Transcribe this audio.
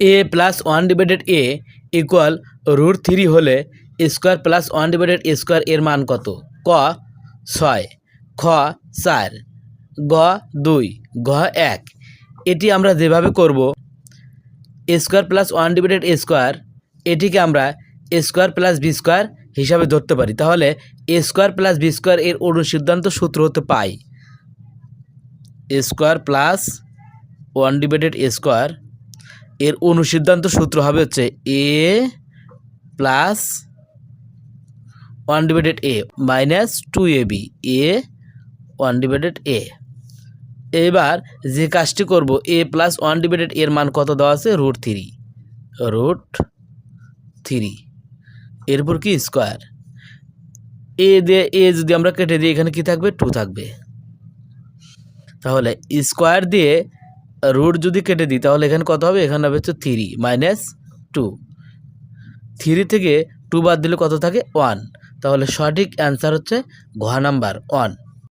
এ plus one divided এ equal √3 হলে square plus one divided square এর মান কত? ক 6, খ 4, গ 2, ঘ 1। এটি আমরা যেভাবে করব square plus one divided square এটিকে আমরা স্কোয়ার প্লাস বি স্কোয়ার হিসাবে ধরতে পারি। তাহলে স্কোয়ার প্লাস বি স্কোয়ার এর অনুসিদ্ধান্ত সূত্র হতে পাই square plus one divided square এর অনুসিদ্ধান্ত সূত্র হবে হচ্ছে এ প্লাস ওয়ান ডিভাইডেড এ মাইনাস 2ab এ ওয়ান ডিভাইডেড এ। এবার যে কাজটি করব এ প্লাস ওয়ান ডিভাইডেড এর মান কত দেওয়া আছে? √3 এরপর কি স্কোয়ার এ দিয়ে এ যদি আমরা কেটে দিই এখানে কি থাকবে? 2 থাকবে। তাহলে স্কোয়ার দিয়ে রুট যদি কেটে দিই তাহলে এখানে কত হবে? এখানে হবে হচ্ছে 3 মাইনাস 2। 3 থেকে 2 বাদ দিলে কত থাকে? 1। তাহলে সঠিক অ্যান্সার হচ্ছে ঘ নাম্বার 1।